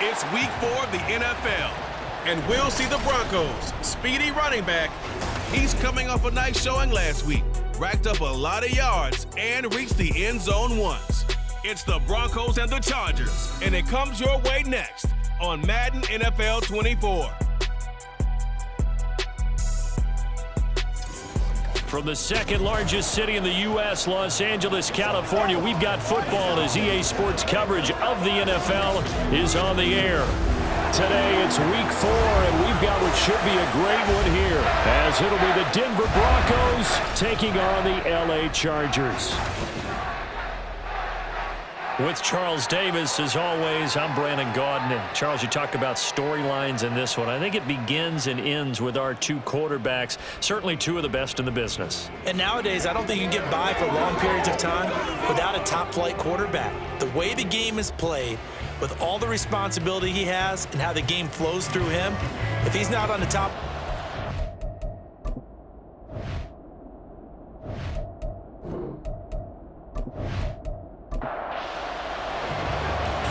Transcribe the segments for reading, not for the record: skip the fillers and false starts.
It's week 4 of the NFL. And we'll see the Broncos' speedy running back. He's coming off a nice showing last week, racked up a lot of yards, and reached the end zone once. It's the Broncos and the Chargers, and it comes your way next on Madden NFL 24. From the second largest city in the U.S., Los Angeles, California, we've got football as EA Sports coverage of the NFL is on the air. Today it's week 4, and we've got what should be a great one here, as it'll be the Denver Broncos taking on the L.A. Chargers. With Charles Davis, as always, I'm Brandon Gaudin. Charles, you talk about storylines in this one. I think it begins and ends with our two quarterbacks, certainly two of the best in the business. And nowadays, I don't think you can get by for long periods of time without a top-flight quarterback. The way the game is played, with all the responsibility he has and how the game flows through him, if he's not on the top...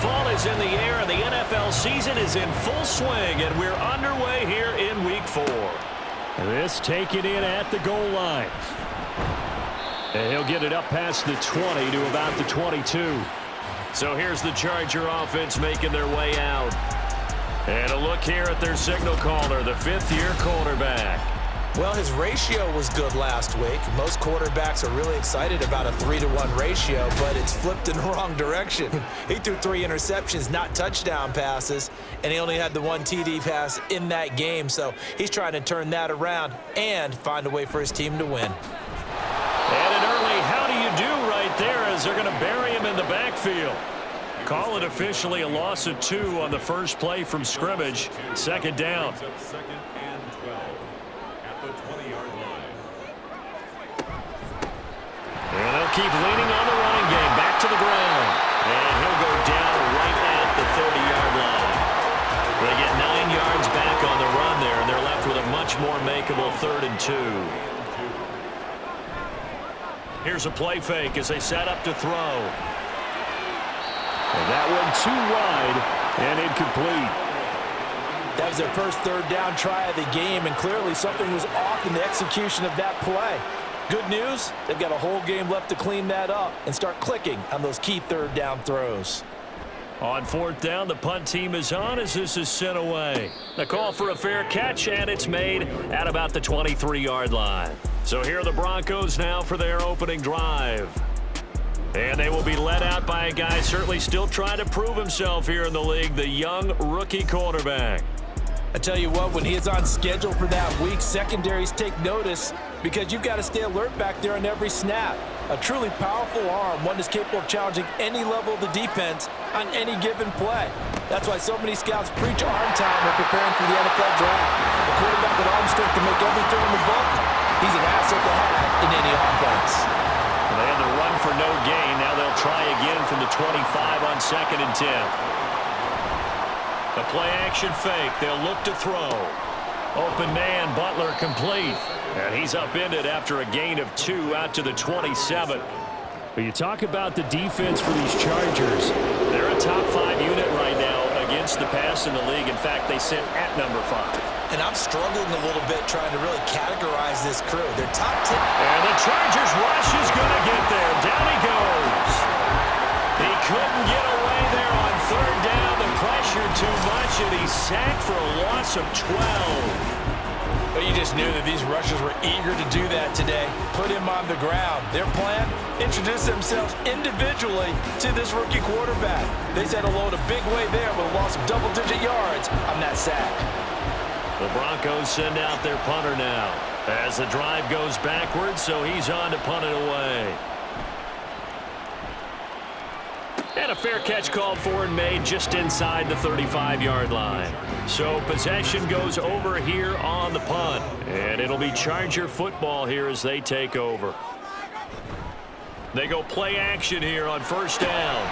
Fall is in the air, and the NFL season is in full swing, and we're underway here in week 4. This taken in at the goal line. And he'll get it up past the 20 to about the 22. So here's the Charger offense making their way out. And a look here at their signal caller, the fifth-year quarterback. Well, his ratio was good last week. Most quarterbacks are really excited about a 3-to-1 ratio, but it's flipped in the wrong direction. He threw 3 interceptions, not touchdown passes, and he only had the 1 TD pass in that game. So he's trying to turn that around and find a way for his team to win. And an early how do you do right there as they're going to bury him in the backfield. Call it officially a loss of 2 on the first play from scrimmage. Second down. Second and 12 at the 20-yard line. And they'll keep leaning on the running game. Back to the ground. And he'll go down right at the 30-yard line. They get 9 yards back on the run there, and they're left with a much more makeable 3rd and 2. Here's a play fake as they set up to throw. And that one too wide and incomplete. That was their first 3rd down try of the game, and clearly something was off in the execution of that play. Good news, they've got a whole game left to clean that up and start clicking on those key 3rd down throws. On 4th down, the punt team is on as this is sent away. The call for a fair catch, and it's made at about the 23-yard line. So here are the Broncos now for their opening drive. And they will be led out by a guy certainly still trying to prove himself here in the league, the young rookie quarterback. I tell you what, when he is on schedule for that week, secondaries take notice because you've got to stay alert back there on every snap. A truly powerful arm, one that's capable of challenging any level of the defense on any given play. That's why so many scouts preach arm time when preparing for the NFL draft. A quarterback with arm strength to make every throw in the book, he's an asset to have in any offense. They had the run for no gain. Now they'll try again from the 25 on 2nd and 10. A play-action fake. They'll look to throw. Open man, Butler complete. And he's upended after a gain of 2 out to the 27. But you talk about the defense for these Chargers. They're a top 5 unit right now against the pass in the league. In fact, they sit at number 5. And I'm struggling a little bit trying to really categorize this crew. They're top 10. And the Chargers rush is going to get there. Down he goes. He couldn't get away there on 3rd down. The pressure too much, and he's sacked for a loss of 12. But you just knew that these rushers were eager to do that today. Put him on the ground. Their plan, introduce themselves individually to this rookie quarterback. They said hello in a big way there with a loss of double-digit yards on that sack. The Broncos send out their punter now as the drive goes backwards, so he's on to punt it away. And a fair catch called for and made just inside the 35-yard line. So possession goes over here on the punt. And it'll be Charger football here as they take over. They go play action here on 1st down.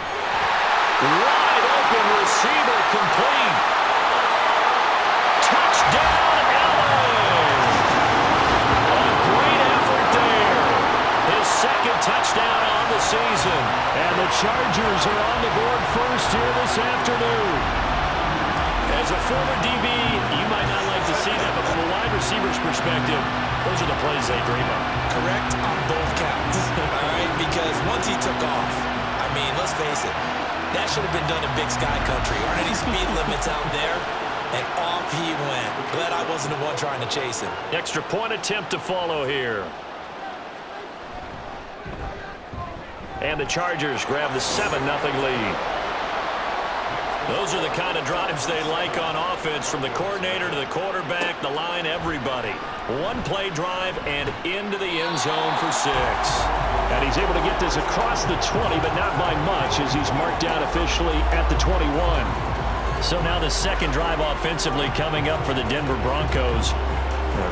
Wide open receiver complete. Touchdown, LA! A great effort there. His 2nd touchdown on the season. And the Chargers are on the board first here this afternoon. As a former DB, you might not like to see that, but from a wide receiver's perspective, those are the plays they dream of. Correct on both counts, all right? Because once he took off, I mean, let's face it, that should have been done in Big Sky Country. Aren't any speed limits out there? And off he went. Glad I wasn't the one trying to chase him. Extra point attempt to follow here. And the Chargers grab the 7-0 lead. Those are the kind of drives they like on offense, from the coordinator to the quarterback, the line, everybody. One-play drive and into the end zone for 6. And he's able to get this across the 20, but not by much, as he's marked down officially at the 21. So now the second drive offensively coming up for the Denver Broncos.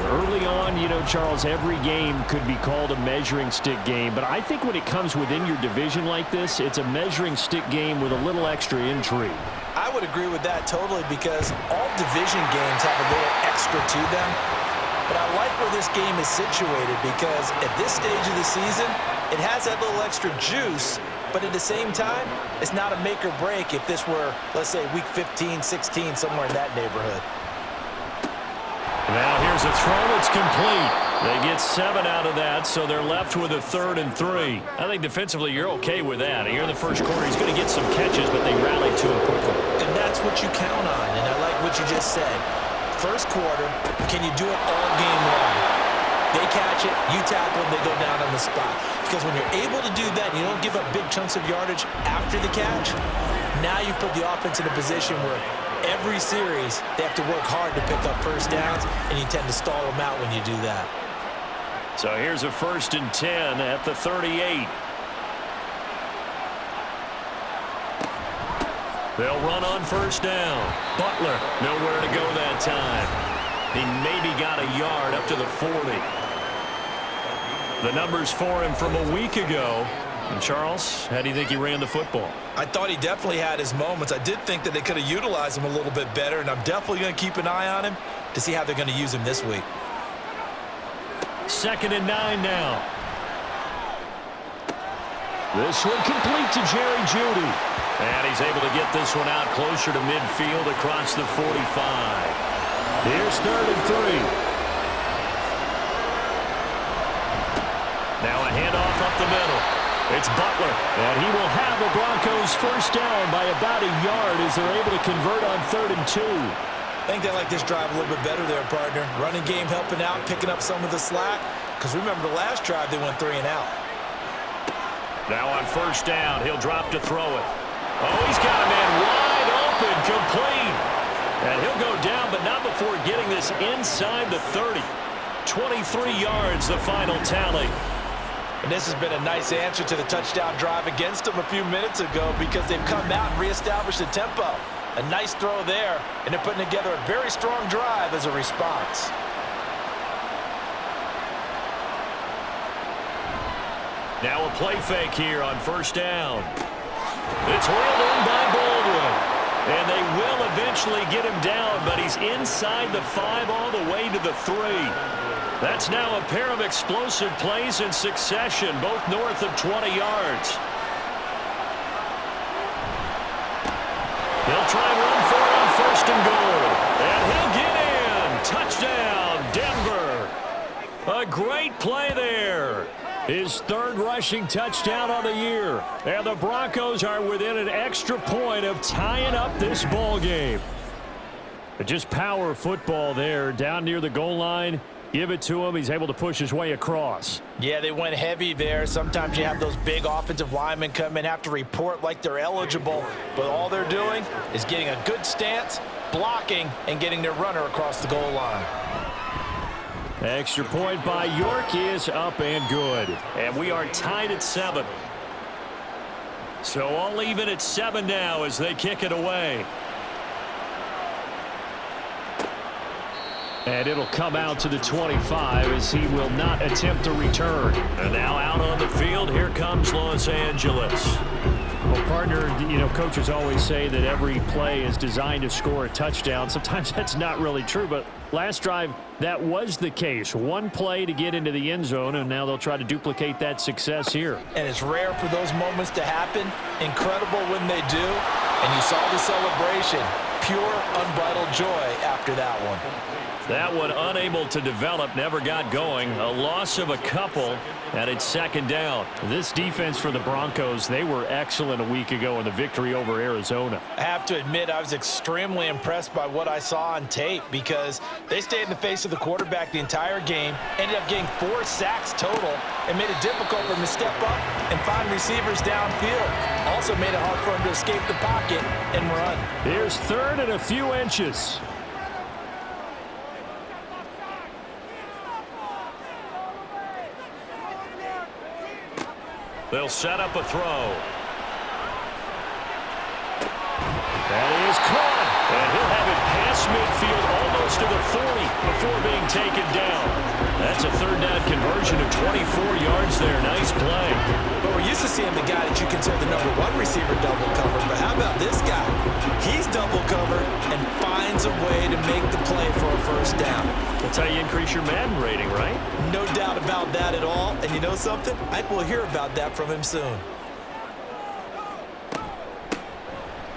Early on, you know, Charles, every game could be called a measuring stick game. But I think when it comes within your division like this, it's a measuring stick game with a little extra intrigue. I would agree with that totally, because all division games have a little extra to them. But I like where this game is situated, because at this stage of the season, it has that little extra juice. But at the same time, it's not a make or break if this were, let's say, week 15, 16, somewhere in that neighborhood. Now here's a throw. It's complete. They get 7 out of that, so they're left with a 3rd and 3. I think defensively you're okay with that. Here in the first quarter, he's going to get some catches, but they rally to him quickly. And that's what you count on, and I like what you just said. First quarter, can you do it all game long? They catch it, you tackle them, they go down on the spot. Because when you're able to do that, and you don't give up big chunks of yardage after the catch, now you put the offense in a position where every series, they have to work hard to pick up first downs, and you tend to stall them out when you do that. So here's a 1st and 10 at the 38. They'll run on first down. Butler, nowhere to go that time. He maybe got a yard up to the 40. The numbers for him from a week ago. And Charles, how do you think he ran the football? I thought he definitely had his moments. I did think that they could have utilized him a little bit better, and I'm definitely going to keep an eye on him to see how they're going to use him this week. 2nd and 9 now. This one complete to Jerry Jeudy. And he's able to get this one out closer to midfield across the 45. Here's 3rd and 3. Now a handoff up the middle. It's Butler, and he will have the Broncos first down by about a yard as they're able to convert on 3rd and 2. I think they like this drive a little bit better there, partner. Running game helping out, picking up some of the slack. Because remember, the last drive, they went 3 and out. Now on first down, he'll drop to throw it. Oh, he's got a man wide open, complete. And he'll go down, but not before getting this inside the 30. 23 yards, the final tally. And this has been a nice answer to the touchdown drive against them a few minutes ago, because they've come out and reestablished the tempo. A nice throw there, and they're putting together a very strong drive as a response. Now a play fake here on first down. It's wheeled in by Baldwin. And they will eventually get him down, but he's inside the 5 all the way to the 3. That's now a pair of explosive plays in succession, both north of 20 yards. He'll try and run for it on 1st and goal. And he'll get in. Touchdown, Denver. A great play there. His 3rd rushing touchdown on the year. And the Broncos are within an extra point of tying up this ball game. But just power football there down near the goal line. Give it to him. He's able to push his way across. Yeah, they went heavy there. Sometimes you have those big offensive linemen come in, have to report like they're eligible. But all they're doing is getting a good stance, blocking, and getting their runner across the goal line. Extra point by York is up and good. And we are tied at 7. So all even at 7 now as they kick it away. And it'll come out to the 25 as he will not attempt to return. And now out on the field, here comes Los Angeles. Well, partner, you know, coaches always say that every play is designed to score a touchdown. Sometimes that's not really true, but last drive, that was the case. One play to get into the end zone, and now they'll try to duplicate that success here. And it's rare for those moments to happen. Incredible when they do. And you saw the celebration. pure, unbridled joy after that one. That one unable to develop, never got going. A loss of a couple, and it's second down. This defense for the Broncos, they were excellent a week ago in the victory over Arizona. I have to admit, I was extremely impressed by what I saw on tape because they stayed in the face of the quarterback the entire game, ended up getting 4 sacks total, and made it difficult for him to step up and find receivers downfield. Also made it hard for him to escape the pocket and run. Here's third and a few inches. They'll set up a throw. That is caught. And he'll have it past midfield almost to the 40 before being taken down. That's a third down conversion of 24 yards there. Nice play. But we're used to seeing the guy that you consider the #1 receiver double covered. But how about this guy? He's double covered and finds a way to make the play for a first down. That's how you increase your Madden rating, right? No doubt about that at all. And you know something? I think we'll hear about that from him soon.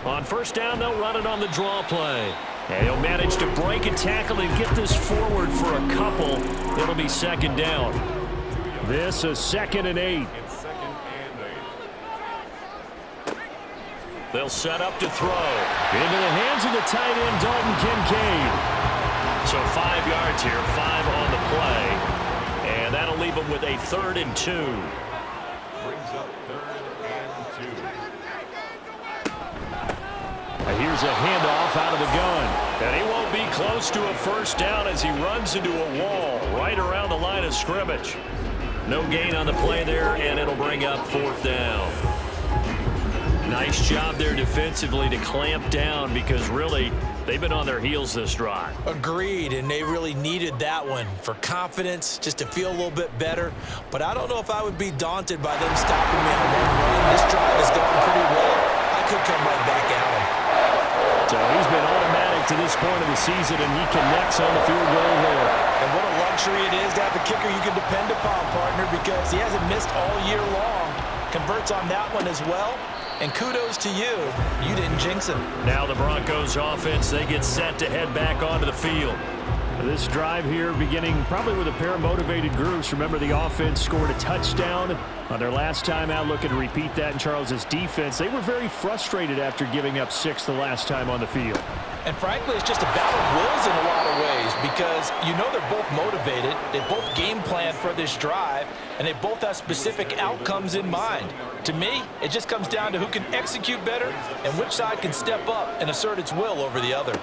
On first down, they'll run it on the draw play. And he'll manage to break a tackle and get this forward for a couple. It'll be second down. This is 2nd and 8. It's 2nd and 8. They'll set up to throw. Into the hands of the tight end, Dalton Kincaid. So 5 yards here, 5 on the play. And that'll leave them with a 3rd and 2. Brings up 3rd and 2. Here's a handoff out of the gun. And he won't be close to a first down as he runs into a wall right around the line of scrimmage. No gain on the play there, and it'll bring up 4th down. Nice job there defensively to clamp down because really they've been on their heels this drive. Agreed, and they really needed that one for confidence, just to feel a little bit better. But I don't know if I would be daunted by them stopping me on one run. This drive is going pretty well. I could come right back at him. So he's been automatic to this point of the season, and he connects on the field goal there. And what a luxury it is to have a kicker you can depend upon, partner, because he hasn't missed all year long. Converts on that one as well. And kudos to you. You didn't jinx him. Now the Broncos offense, they get set to head back onto the field. This drive here beginning probably with a pair of motivated groups. Remember, the offense scored a touchdown on their last time out. Looking to repeat that in Charles's defense. They were very frustrated after giving up 6 the last time on the field. And frankly, it's just a battle of wills in a lot of ways because you know they're both motivated. They both game plan for this drive, and they both have specific outcomes in mind. To me, it just comes down to who can execute better and which side can step up and assert its will over the other.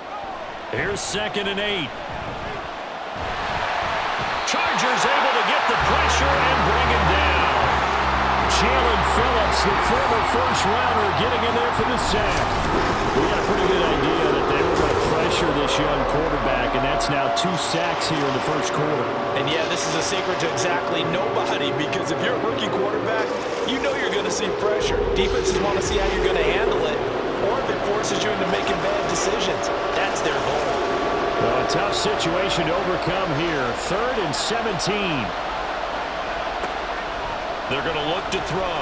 Here's 2nd and 8. Chargers able to get the pressure and bring him down. Jalen Phillips, the former first-rounder, getting in there for the sack. We had a pretty good idea that they were going to pressure this young quarterback, and that's now 2 sacks here in the first quarter. And yeah, this is a secret to exactly nobody because if you're a rookie quarterback, you know you're going to see pressure. Defenses want to see how you're going to handle it, or if it forces you into making bad decisions. That's their goal. Well, a tough situation to overcome here. 3rd and 17. They're going to look to throw.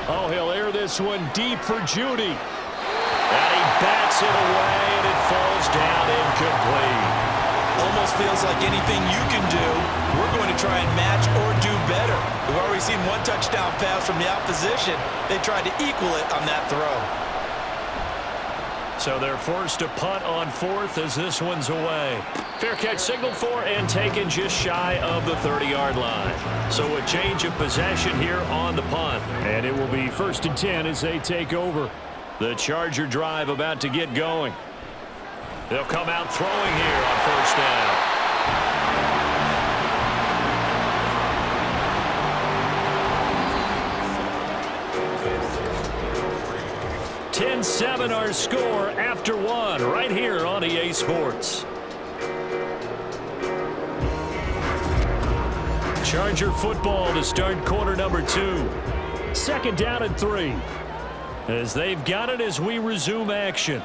Oh, he'll air this one deep for Judy. And he bats it away, and it falls down incomplete. Almost feels like anything you can do, we're going to try and match or do better. We've already seen one touchdown pass from the opposition. They tried to equal it on that throw. So they're forced to punt on 4th as this one's away. Fair catch signaled for and taken just shy of the 30-yard line. So a change of possession here on the punt. And it will be 1st and 10 as they take over. The Charger drive about to get going. They'll come out throwing here on 1st down. 10-7 our score after 1 right here on EA Sports. Charger football to start quarter number 2. 2nd down and 3. As they've got it as we resume action.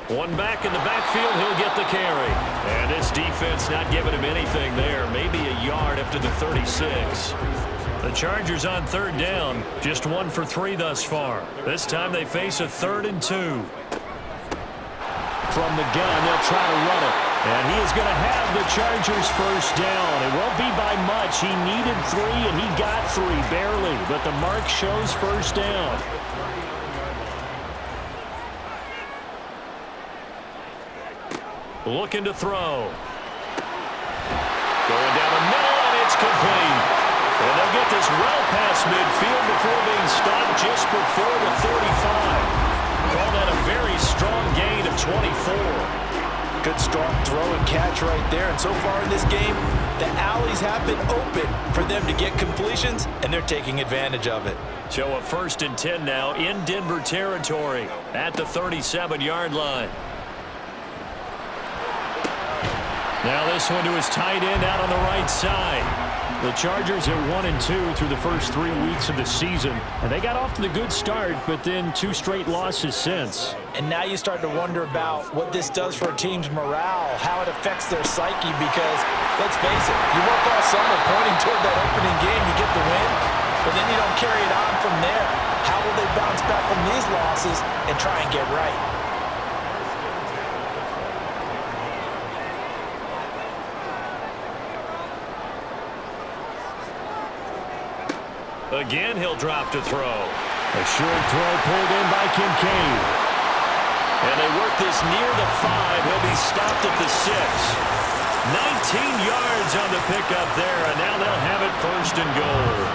One back in the backfield, he'll get the carry. And this defense not giving him anything there. Maybe a yard up to the 36. The Chargers on third down, just 1 for 3 thus far. This time they face a 3rd and 2. From the gun, they'll try to run it. And he is going to have the Chargers first down. It won't be by much. He needed 3, and he got 3, barely. But the mark shows first down. Looking to throw. Going down the middle, and it's complete. And they'll get this well past midfield before being stopped just before the 35. Call that a very strong gain of 24. Good strong throw and catch right there. And so far in this game, the alleys have been open for them to get completions, and they're taking advantage of it. So a 1st and 10 now in Denver territory at the 37-yard line. Now this one to his tight end out on the right side. The Chargers are 1-2 through the first 3 weeks of the season. And they got off to the good start, but then 2 straight losses since. And now you start to wonder about what this does for a team's morale, how it affects their psyche, because, let's face it, you work all summer pointing toward that opening game, you get the win, but then you don't carry it on from there. How will they bounce back from these losses and try and get right? Again, he'll drop to throw. A short throw pulled in by Kincaid. And they work this near the 5. He'll be stopped at the 6. 19 yards on the pickup there, and now they'll have it 1st and goal.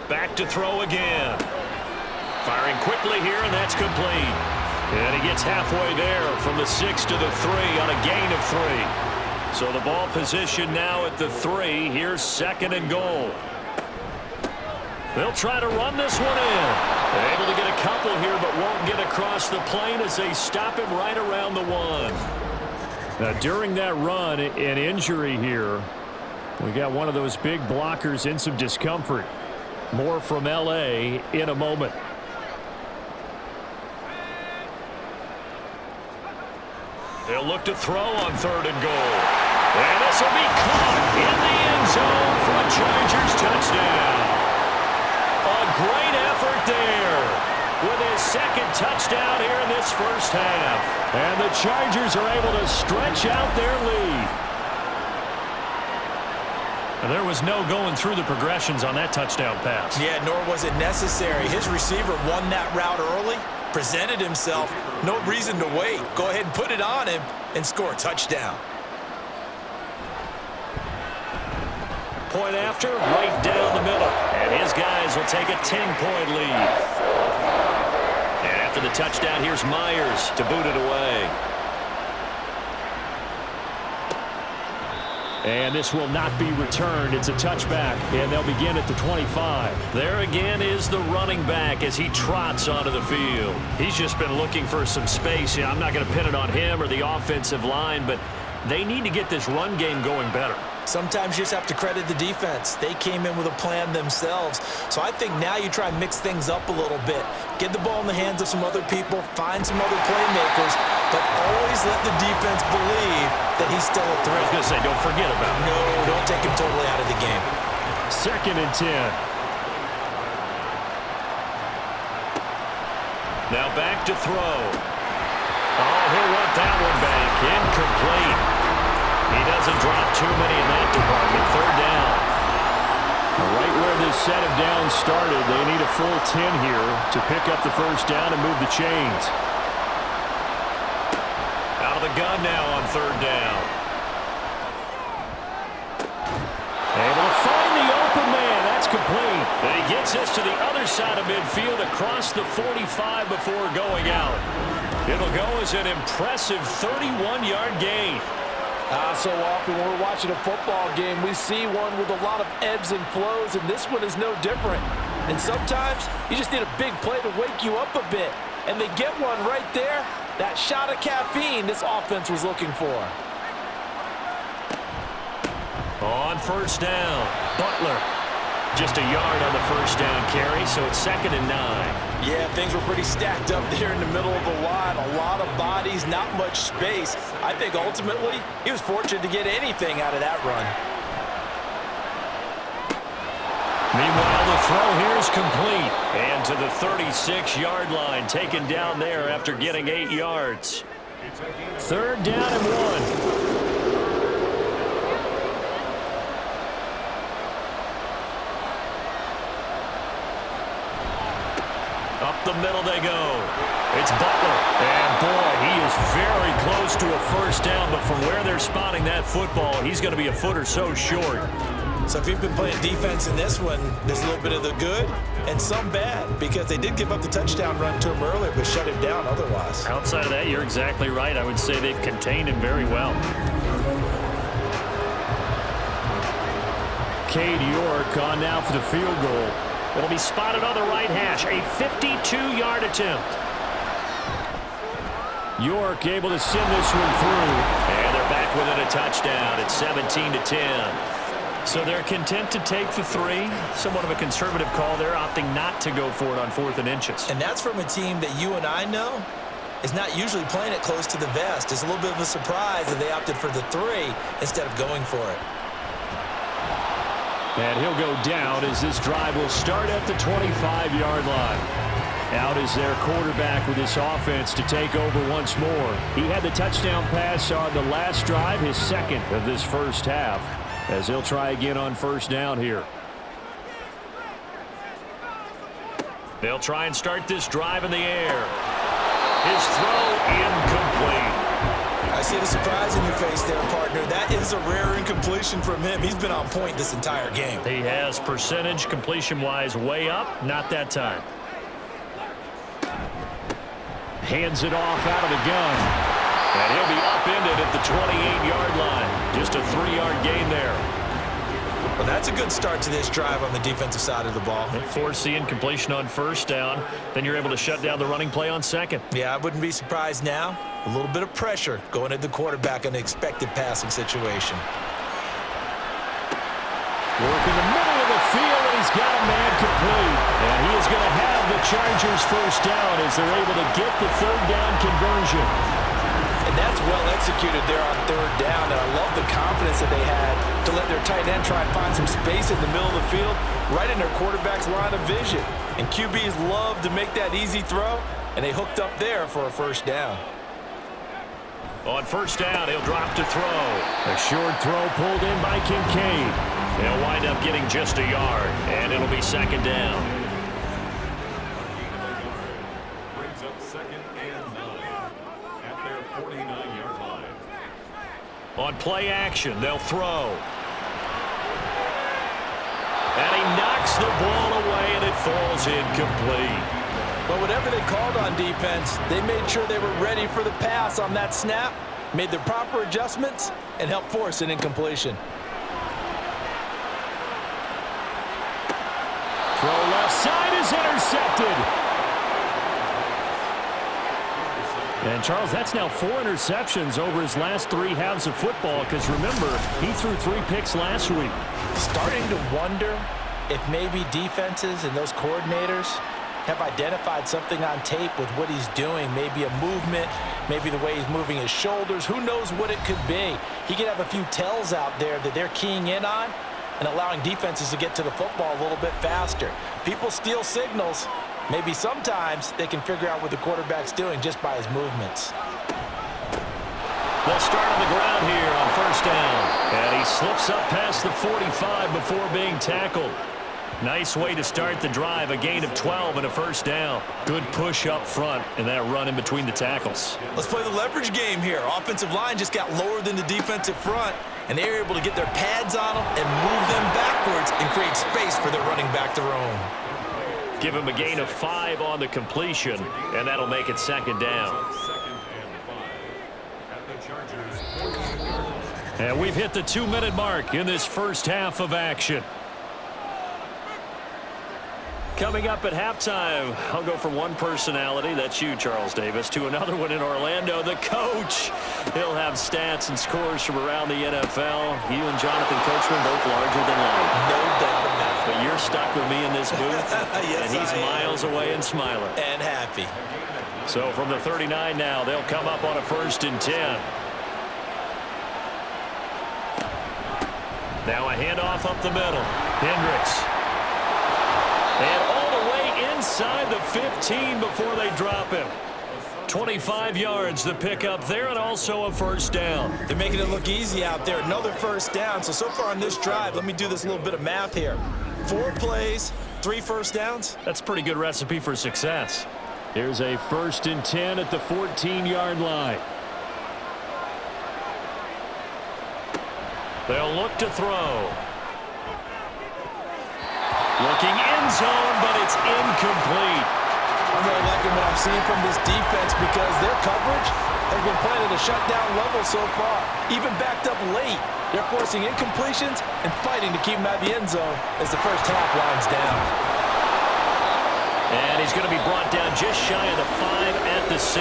Back to throw again. Firing quickly here, and that's complete. And he gets halfway there from the 6 to the 3 on a gain of 3. So the ball position now at the 3. Here's 2nd and goal. They'll try to run this one in. They're able to get a couple here, but won't get across the plane as they stop him right around the 1. Now, during that run, an injury here. We got one of those big blockers in some discomfort. More from L.A. in a moment. They'll look to throw on 3rd and goal. And this will be caught in the end zone for a Chargers touchdown. A great effort there with his 2nd touchdown here in this first half. And the Chargers are able to stretch out their lead. And there was no going through the progressions on that touchdown pass. Yeah, nor was it necessary. His receiver won that route early, presented himself. No reason to wait. Go ahead and put it on him and score a touchdown. Point after, right down the middle. And his guys will take a 10-point lead. And after the touchdown, here's Myers to boot it away. And this will not be returned. It's a touchback, and they'll begin at the 25. There again is the running back as he trots onto the field. He's just been looking for some space. Yeah, I'm not going to pin it on him or the offensive line, but they need to get this run game going better. Sometimes you just have to credit the defense. They came in with a plan themselves. So I think now you try and mix things up a little bit. Get the ball in the hands of some other people, find some other playmakers, but always let the defense believe that he's still a threat. I was going to say, don't forget about him. No, don't take him totally out of the game. 2nd and 10. Now back to throw. Oh, he'll want that one back. Incomplete. He doesn't drop too many in that department. 3rd down. Right where this set of downs started, they need a full 10 here to pick up the 1st down and move the chains. Out of the gun now on 3rd down. Able to find the open man. That's complete. And he gets us to the other side of midfield across the 45 before going out. It'll go as an impressive 31-yard gain. So often when we're watching a football game, we see one with a lot of ebbs and flows, and this one is no different. And sometimes you just need a big play to wake you up a bit. And they get one right there. That shot of caffeine this offense was looking for. On 1st down, Butler. Just a yard on the 1st down carry, so it's 2nd and 9. Yeah, things were pretty stacked up there in the middle of the line. A lot of bodies, not much space. I think ultimately he was fortunate to get anything out of that run. Meanwhile, the throw here is complete. And to the 36-yard line, taken down there after getting 8 yards. 3rd down and 1. Up the middle they go. It's Butler. And boy, he is very close to a first down, but from where they're spotting that football, he's going to be a foot or so short. So if you've been playing defense in this one, there's a little bit of the good and some bad, because they did give up the touchdown run to him earlier, but shut him down otherwise. Outside of that, you're exactly right. I would say they've contained him very well. Cade York on now for the field goal. It'll be spotted on the right hash. A 52-yard attempt. York able to send this one through. And they're back within a touchdown. It's 17-10. So they're content to take the 3. Somewhat of a conservative call there, opting not to go for it on 4th and inches. And that's from a team that you and I know is not usually playing it close to the vest. It's a little bit of a surprise that they opted for the 3 instead of going for it. And he'll go down as this drive will start at the 25-yard line. Out is their quarterback with this offense to take over once more. He had the touchdown pass on the last drive, his 2nd of this first half, as he'll try again on 1st down here. They'll try and start this drive in the air. His throw incomplete. I see the surprise in your face there, partner. That is a rare incompletion from him. He's been on point this entire game. He has percentage completion-wise way up. Not that time. Hands it off out of the gun. And he'll be upended at the 28-yard line. Just a 3-yard gain there. Well, that's a good start to this drive on the defensive side of the ball. They force the incompletion on 1st down. Then you're able to shut down the running play on 2nd. Yeah, I wouldn't be surprised now. A little bit of pressure going at the quarterback in an expected passing situation. Work in the middle of the field, and he's got a man complete. And he is going to have the Chargers 1st down as they're able to get the 3rd down conversion. And that's well executed there on 3rd down. And I love the confidence that they had to let their tight end try and find some space in the middle of the field, right in their quarterback's line of vision. And QBs love to make that easy throw, and they hooked up there for a 1st down. On 1st down, he'll drop to throw. A short throw pulled in by Kincaid. They'll wind up getting just a yard, and it'll be 2nd down. Brings up 2nd and 9 at their 49-yard line. On play action, they'll throw. And he knocks the ball away, and it falls incomplete. But whatever they called on defense, they made sure they were ready for the pass on that snap, made the proper adjustments, and helped force an incompletion. Throw left side is intercepted. And, Charles, that's now 4 interceptions over his last 3 halves of football, because, remember, he threw 3 picks last week. Starting to wonder if maybe defenses and those coordinators have identified something on tape with what he's doing. Maybe a movement, maybe the way he's moving his shoulders. Who knows what it could be? He could have a few tells out there that they're keying in on and allowing defenses to get to the football a little bit faster. People steal signals. Maybe sometimes they can figure out what the quarterback's doing just by his movements. They'll start on the ground here on 1st down. And he slips up past the 45 before being tackled. Nice way to start the drive, a gain of 12 and a 1st down. Good push up front and that run in between the tackles. Let's play the leverage game here. Offensive line just got lower than the defensive front, and they were able to get their pads on them and move them backwards and create space for their running back to roam. Give him a gain of 5 on the completion, and that'll make it 2nd down. 2nd and 5 at the Chargers 49-yard line. And we've hit the 2-minute mark in this first half of action. Coming up at halftime, I'll go from one personality, that's you, Charles Davis, to another one in Orlando, the coach. He'll have stats and scores from around the NFL. You and Jonathan Coachman both larger than life. No doubt about it. But you're stuck with me in this booth, Yes, and he's miles away and smiling. And happy. So from the 39 now, they'll come up on a 1st and 10. Now a handoff up the middle. Hendricks. And all the way inside the 15 before they drop him. 25 yards the pickup there, and also a 1st down. They're making it look easy out there. Another 1st down. So far on this drive, let me do this little bit of math here. 4 plays, 3 1st downs. That's a pretty good recipe for success. Here's a 1st and 10 at the 14-yard line. They'll look to throw. Looking end zone, but it's incomplete. I'm really liking what I'm seeing from this defense because their coverage has been playing at a shutdown level so far. Even backed up late, they're forcing incompletions and fighting to keep them out of the end zone as the first half winds down. And he's going to be brought down just shy of the 5 at the 6.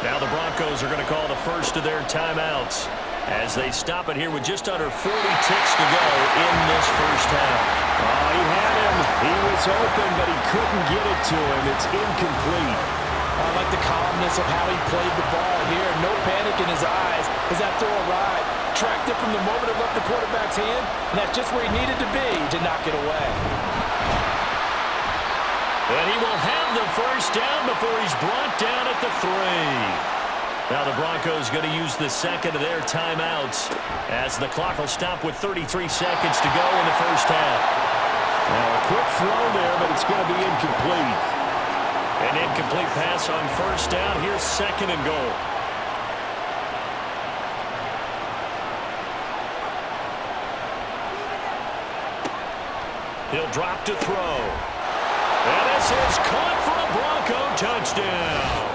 Now the Broncos are going to call the first of their timeouts as they stop it here with just under 40 ticks to go in this first half. Oh, he had him. He was open, but he couldn't get it to him. It's incomplete. I like the calmness of how he played the ball here. No panic in his eyes as that throw arrived. Tracked it from the moment it left the quarterback's hand, and that's just where he needed to be to knock it away. And he will have the 1st down before he's brought down at the 3. Now the Broncos going to use the second of their timeouts as the clock will stop with 33 seconds to go in the first half. Well, a quick throw there, but it's going to be incomplete. An incomplete pass on 1st down. Here's 2nd and goal. He'll drop to throw. And this is caught for a Bronco touchdown.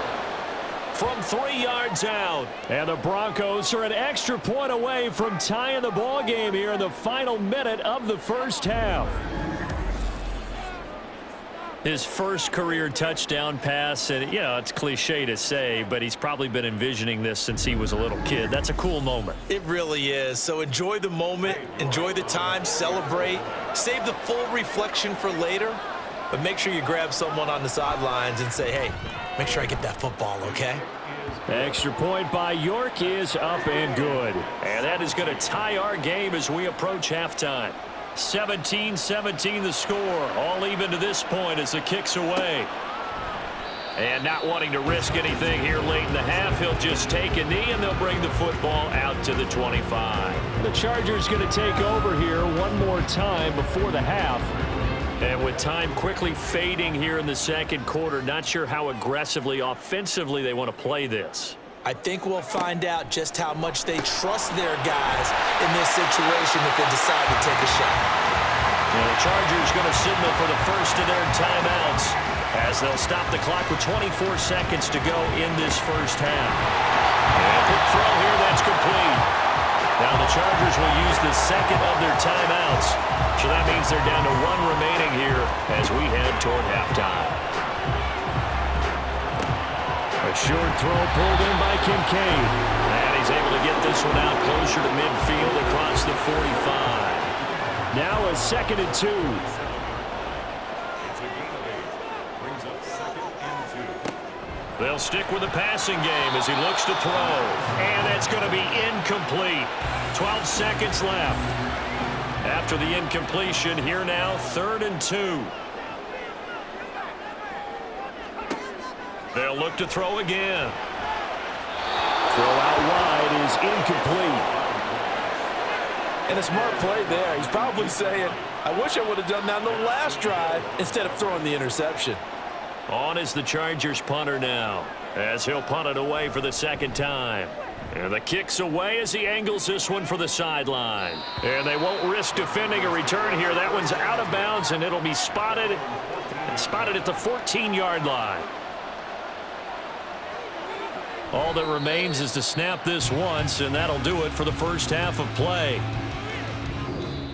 From 3 yards out. And the Broncos are an extra point away from tying the ball game here in the final minute of the first half. His first career touchdown pass, and you know, it's cliche to say, but he's probably been envisioning this since he was a little kid. That's a cool moment. It really is. So enjoy the moment, enjoy the time, celebrate, save the full reflection for later, but make sure you grab someone on the sidelines and say, hey, make sure I get that football, okay? Extra point by York is up and good. And that is going to tie our game as we approach halftime. 17-17 the score. All even to this point as the kick's away. And not wanting to risk anything here late in the half, he'll just take a knee and they'll bring the football out to the 25. The Chargers going to take over here one more time before the half. And with time quickly fading here in the second quarter, not sure how aggressively, offensively they want to play this. I think we'll find out just how much they trust their guys in this situation if they decide to take a shot. And the Chargers going to signal for the first of their timeouts as they'll stop the clock with 24 seconds to go in this first half. And a quick throw here, that's complete. Now the Chargers will use the second of their timeouts. So that means they're down to 1 remaining here as we head toward halftime. A short throw pulled in by Kincaid. And he's able to get this one out closer to midfield across the 45. Now a 2nd and 2. Brings up 2nd and 2. They'll stick with the passing game as he looks to throw. And that's going to be incomplete. 12 seconds left. After the incompletion, here now, 3rd and 2. They'll look to throw again. Throw out wide is incomplete. And a smart play there. He's probably saying, I wish I would have done that on the last drive instead of throwing the interception. On is the Chargers punter now, as he'll punt it away for the 2nd time. And the kick's away as he angles this one for the sideline. And they won't risk defending a return here. That one's out of bounds, and it'll be spotted at the 14-yard line. All that remains is to snap this once, and that'll do it for the first half of play.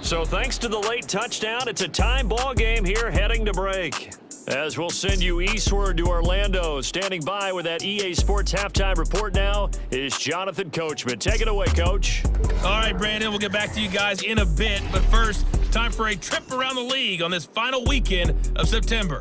So thanks to the late touchdown, it's a tie ball game here heading to break. As we'll send you eastward to Orlando. Standing by with that EA Sports halftime report now is Jonathan Coachman. Take it away, Coach. All right, Brandon, we'll get back to you guys in a bit. But first, time for a trip around the league on this final weekend of September.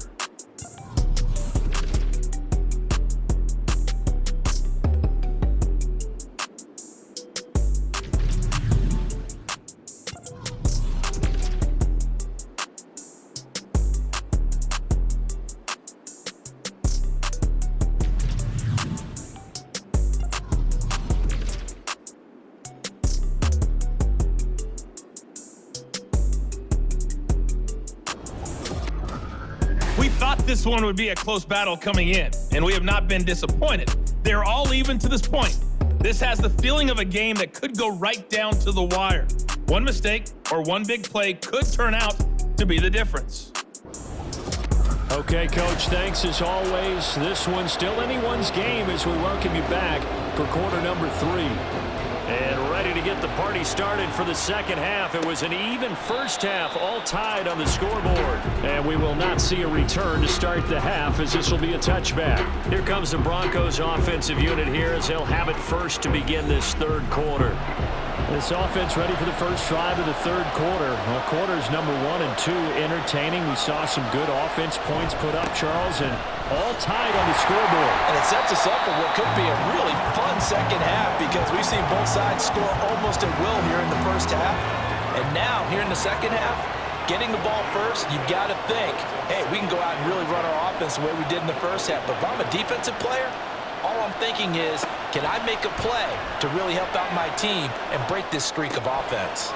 This one would be a close battle coming in, and we have not been disappointed. They're all even to this point. This has the feeling of a game that could go right down to the wire. One mistake or one big play could turn out to be the difference. Okay, Coach, thanks as always. This one's still anyone's game as we welcome you back for quarter number 3. And ready to get the party started for the second half. It was an even first half, all tied on the scoreboard. And we will not see a return to start the half as this will be a touchback. Here comes the Broncos offensive unit here as they'll have it first to begin this third quarter. This offense ready for the first drive of the third quarter. Well, quarters number 1 and 2 entertaining. We saw some good offense points put up, Charles, and all tied on the scoreboard. And it sets us up for what could be a really fun second half because we've seen both sides score almost at will here in the first half. And now, here in the second half, getting the ball first, you've got to think, hey, we can go out and really run our offense the way we did in the first half. But if I'm a defensive player, all I'm thinking is, can I make a play to really help out my team and break this streak of offense?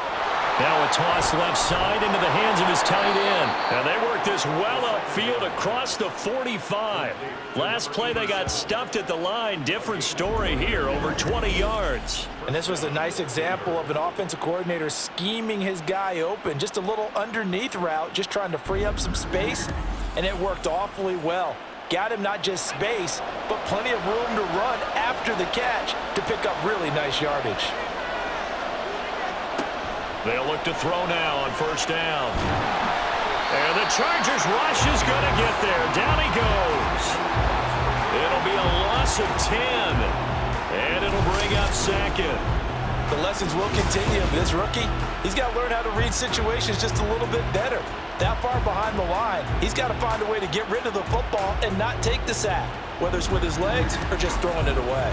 Now a toss left side into the hands of his tight end. And they work this well upfield across the 45. Last play they got stuffed at the line. Different story here, over 20 yards. And this was a nice example of an offensive coordinator scheming his guy open. Just a little underneath route, just trying to free up some space. And it worked awfully well. Got him not just space, but plenty of room to run after the catch to pick up really nice yardage. They'll look to throw now on first down. And the Chargers rush is going to get there. Down he goes. It'll be a loss of 10. And it'll bring up second. The lessons will continue of this rookie. He's got to learn how to read situations just a little bit better. That far behind the line, he's got to find a way to get rid of the football and not take the sack, whether it's with his legs or just throwing it away.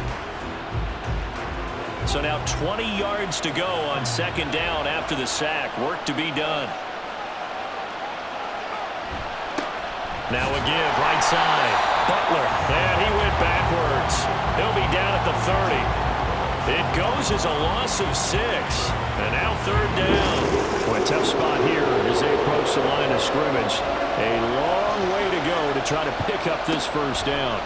So now 20 yards to go on second down after the sack. Work to be done. Now a give, right side. Butler. And he went backwards. He'll be down at the 30. It goes as a loss of 6. And now third down. Boy, tough spot here as they approach the line of scrimmage. A long way to go to try to pick up this first down.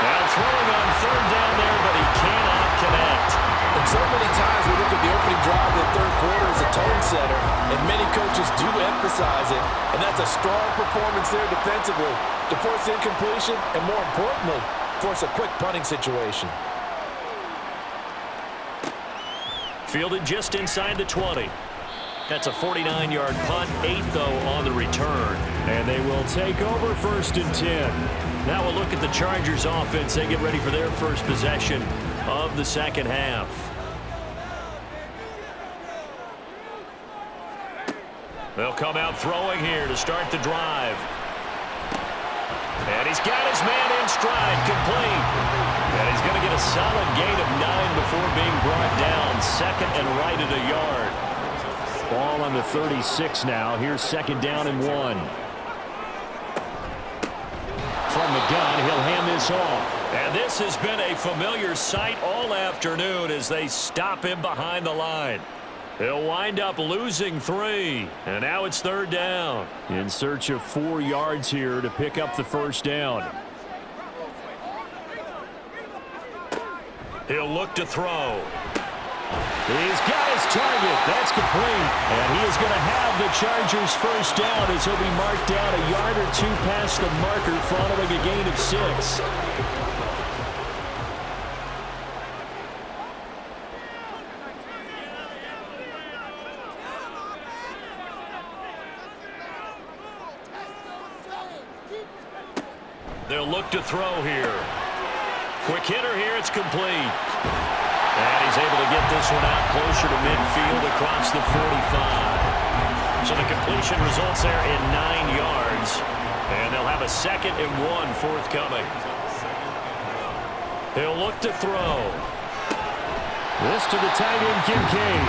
Now throwing on third down there, but he cannot connect. And so many times we look at the opening drive of the third quarter as a tone setter, and many coaches do emphasize it, and that's a strong performance there defensively to force incompletion and, more importantly, force a quick punting situation. Fielded just inside the 20. That's a 49-yard punt, 8 though on the return. And they will take over first and 10. Now we'll look at the Chargers offense. They get ready for their first possession of the second half. They'll come out throwing here to start the drive. And he's got his man in stride, complete. And he's going to get a solid gain of 9 before being brought down. Second and right at a yard. Ball on the 36 now. Here's second down and 1. From the gun, he'll hand this off. And this has been a familiar sight all afternoon as they stop him behind the line. He'll wind up losing 3. And now it's third down. In search of 4 yards here to pick up the first down. He'll look to throw. He's got his target. That's complete. And he is going to have the Chargers first down as he'll be marked down a yard or 2 past the marker following a gain of 6. They'll look to throw here. Quick hitter here. It's complete. And he's able to get this one out closer to midfield across the 45. So the completion results there in 9 yards. And they'll have a 2nd and 1 forthcoming. He'll look to throw. This to the tight end, Kincaid.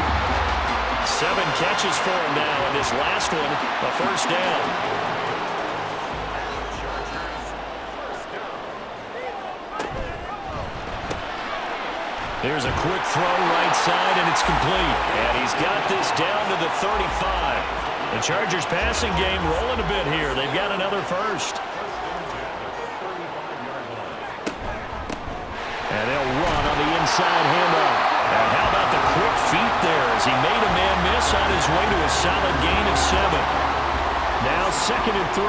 7 catches for him now, and this last one, a first down. Here's a quick throw right side, and it's complete. And he's got this down to the 35. The Chargers passing game rolling a bit here. They've got another first. And they'll run on the inside handoff. And how about the quick feet there as he made a man miss on his way to a solid gain of 7. Now 2nd and 3.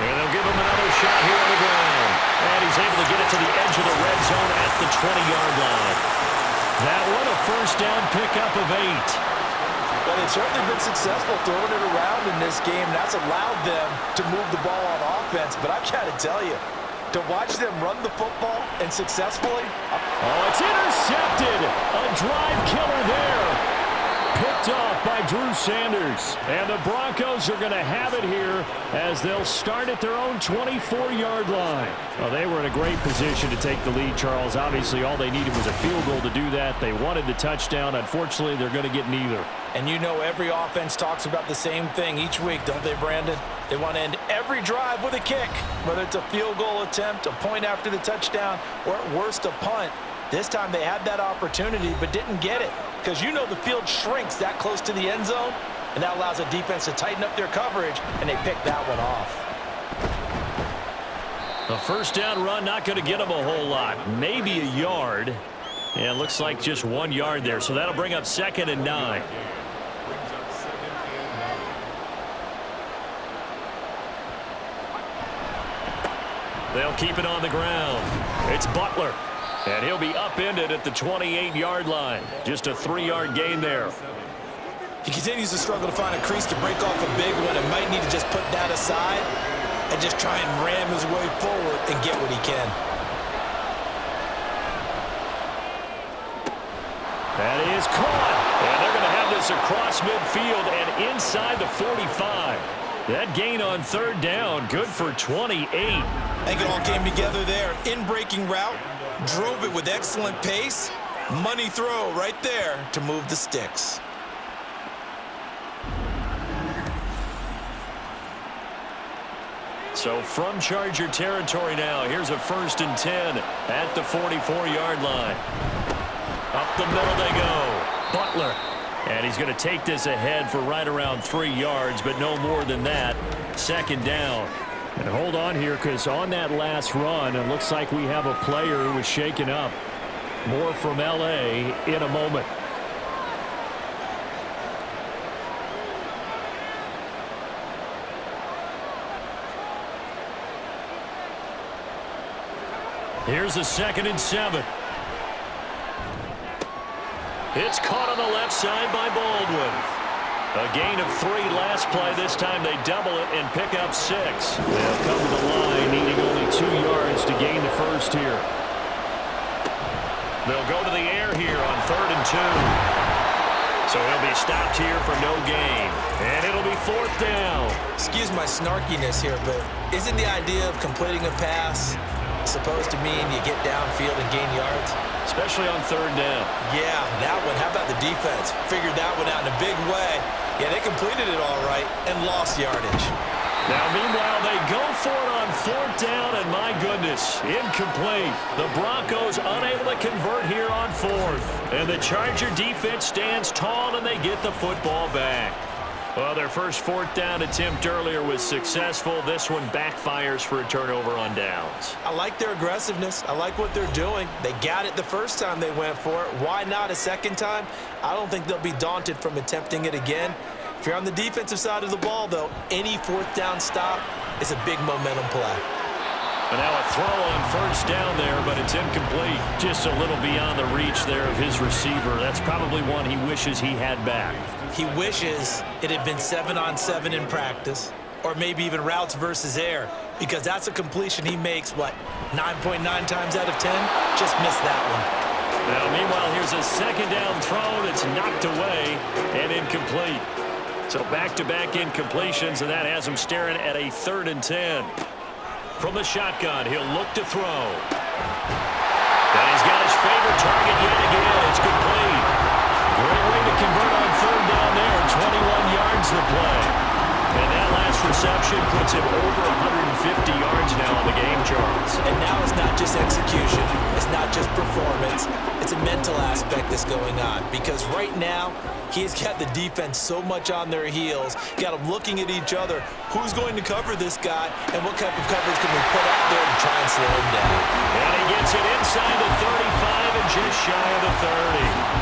And they'll give him another shot here on the ground. And he's able to get it to the edge of the red zone at the 20-yard line. That one a first down pickup of 8. Well, they've certainly been successful throwing it around in this game. That's allowed them to move the ball on offense. But I've got to tell you, to watch them run the football and successfully. Oh, it's intercepted. A drive killer there. Picked off by Drew Sanders. And the Broncos are going to have it here as they'll start at their own 24-yard line. Well, they were in a great position to take the lead, Charles. Obviously, all they needed was a field goal to do that. They wanted the touchdown. Unfortunately, they're going to get neither. And you know every offense talks about the same thing each week, don't they, Brandon? They want to end every drive with a kick, whether it's a field goal attempt, a point after the touchdown, or at worst, a punt. This time they had that opportunity but didn't get it because you know the field shrinks that close to the end zone, and that allows a defense to tighten up their coverage, and they picked that one off. The first down run not going to get them a whole lot, maybe a yard. Yeah, it looks like just 1 yard there, so that'll bring up 2nd and 9. They'll keep it on the ground. It's Butler. And he'll be upended at the 28-yard line. Just a 3-yard gain there. He continues to struggle to find a crease to break off a big one and might need to just put that aside and just try and ram his way forward and get what he can. That is caught. And they're going to have this across midfield and inside the 45. That gain on 3rd down, good for 28. I think it all came together there. In-breaking route, drove it with excellent pace. Money throw right there to move the sticks. So from Charger territory now, here's a 1st and 10 at the 44-yard line. Up the middle they go. Butler. And he's going to take this ahead for right around 3 yards, but no more than that. 2nd down. And hold on here, because on that last run, it looks like we have a player who was shaken up. More from L.A. in a moment. Here's a 2nd and 7. It's caught on the left side by Baldwin. A gain of 3 last play. This time they double it and pick up 6. They'll come to the line, needing only 2 yards to gain the first here. They'll go to the air here on 3rd and 2. So he'll be stopped here for no gain. And it'll be 4th down. Excuse my snarkiness here, but isn't the idea of completing a pass supposed to mean you get downfield and gain yards? Especially on 3rd down. Yeah, that one. How about the defense? Figured that one out in a big way. Yeah, they completed it all right and lost yardage. Now, meanwhile, they go for it on 4th down, and my goodness, incomplete. The Broncos unable to convert here on 4th. And the Charger defense stands tall, and they get the football back. Well, their first 4th down attempt earlier was successful. This one backfires for a turnover on downs. I like their aggressiveness. I like what they're doing. They got it the first time they went for it. Why not a second time? I don't think they'll be daunted from attempting it again. If you're on the defensive side of the ball, though, any 4th down stop is a big momentum play. And now a throw on first down there, but it's incomplete. Just a little beyond the reach there of his receiver. That's probably one he wishes he had back. He wishes it had been 7-on-7 in practice, or maybe even routes versus air, because that's a completion he makes, 9.9 times out of 10? Just missed that one. Now, meanwhile, here's a second down throw that's knocked away and incomplete. So back-to-back incompletions, and that has him staring at a 3rd and 10. From the shotgun, he'll look to throw. And he's got his favorite target yet again. It's complete. Great way to convert on 3rd down there. 21 yards to play. And that last reception puts him over 150 yards now on the game charts. And now it's not just execution. It's not just performance. It's a mental aspect that's going on. Because right now, he's got the defense so much on their heels, got them looking at each other. Who's going to cover this guy, and what type of coverage can we put out there to try and slow him down? And he gets it inside the 35 and just shy of the 30.